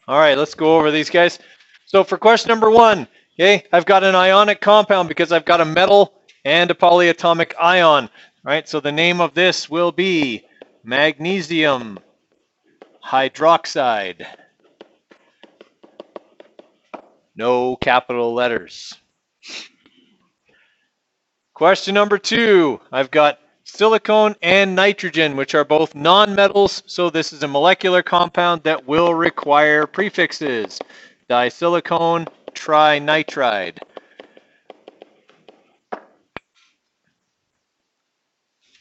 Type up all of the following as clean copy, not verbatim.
All right, let's go over these guys. So for question number 1, okay, I've got an ionic compound because I've got a metal and a polyatomic ion. All right, so the name of this will be magnesium hydroxide. No capital letters. Question number 2, I've got silicone and nitrogen, which are both nonmetals, so this is a molecular compound that will require prefixes. Disilicone trinitride.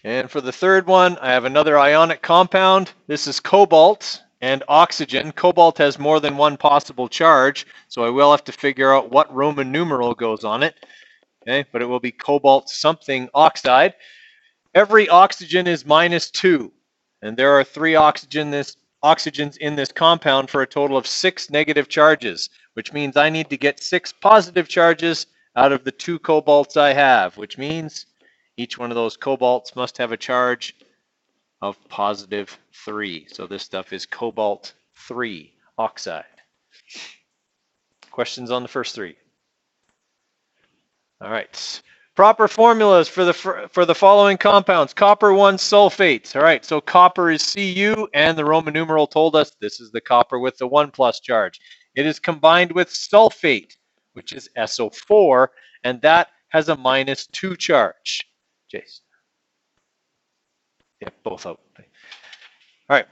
And for the third one, I have another ionic compound. This is cobalt and oxygen. Cobalt has more than one possible charge, so I will have to figure out what Roman numeral goes on it. Okay, but it will be cobalt something oxide. Every oxygen is -2, and there are 3 oxygens in this compound for a total of 6 negative charges, which means I need to get 6 positive charges out of the 2 cobalts I have, which means each one of those cobalts must have a charge of +3. So this stuff is cobalt 3 oxide. Questions on the first 3? All right. Proper formulas for the following compounds. Copper 1 sulfate. All right, so copper is Cu, and the Roman numeral told us this is the copper with the 1+ charge. It is combined with sulfate, which is SO4, and that has a -2 charge. Jason. Yeah, both out. All right.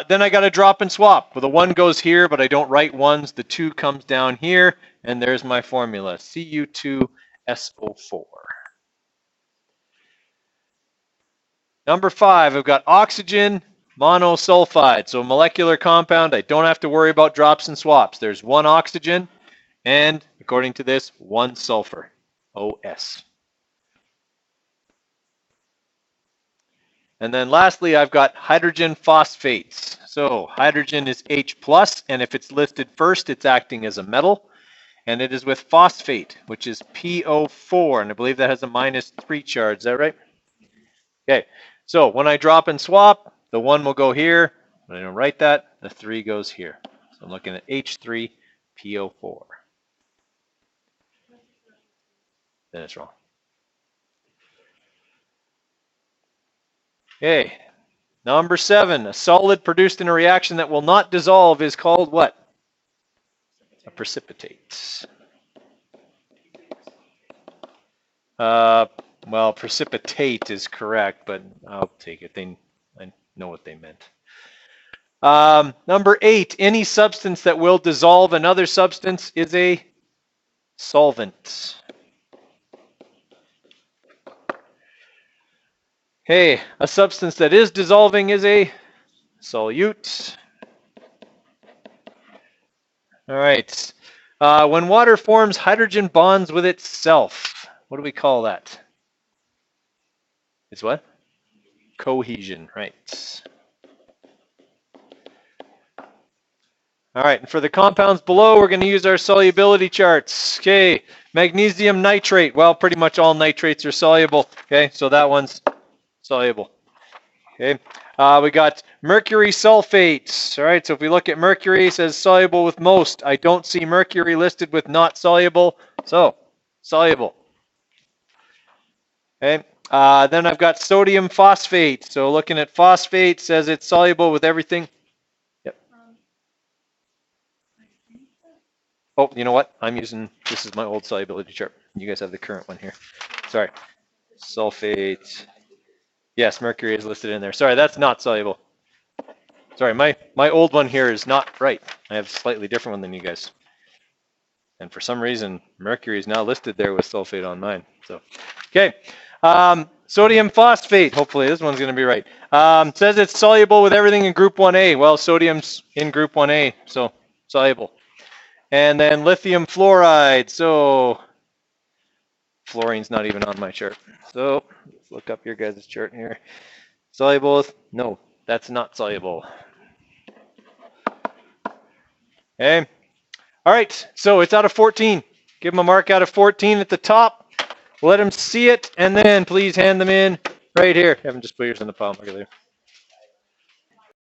Then I got to drop and swap. Well, the 1 goes here, but I don't write 1s. The 2 comes down here, and there's my formula, Cu2SO4. Number 5, I've got oxygen monosulfide. So molecular compound, I don't have to worry about drops and swaps. There's 1 oxygen, and according to this, 1 sulfur, OS. And then lastly, I've got hydrogen phosphates. So hydrogen is H+, and if it's listed first, it's acting as a metal. And it is with phosphate, which is PO4, and I believe that has a -3 charge. Is that right? Okay, so when I drop and swap, the 1 will go here. When I don't write that, the 3 goes here. So I'm looking at H3PO4. Then it's wrong. Okay, number 7, a solid produced in a reaction that will not dissolve is called what? A precipitate. Well, precipitate is correct, but I'll take it. I know what they meant. Number 8, any substance that will dissolve another substance is a solvent. Okay, a substance that is dissolving is a solute. All right. When water forms hydrogen bonds with itself, what do we call that? It's what? Cohesion, right. All right, and for the compounds below, we're going to use our solubility charts. Okay, magnesium nitrate. Well, pretty much all nitrates are soluble. Okay, so that one's soluble. Okay, we got mercury sulfate. All right, so if we look at mercury, it says soluble with most. I don't see mercury listed with not soluble, so soluble. Okay, then I've got sodium phosphate. So looking at phosphate, says it's soluble with everything. Yep. Oh, you know what? This is my old solubility chart. You guys have the current one here. Sorry. Sulfate. Yes, mercury is listed in there. Sorry, that's not soluble. Sorry, my old one here is not right. I have a slightly different one than you guys. And for some reason, mercury is now listed there with sulfate on mine. So, okay. Sodium phosphate. Hopefully this one's going to be right. Says it's soluble with everything in group 1A. Well, sodium's in group 1A, so soluble. And then lithium fluoride. So fluorine's not even on my chart. So let's look up your guys' chart here. Soluble. No, that's not soluble. Okay. All right. So it's out of 14. Give them a mark out of 14 at the top. Let them see it, and then please hand them in right here. Have them just put yours in the pile marker there.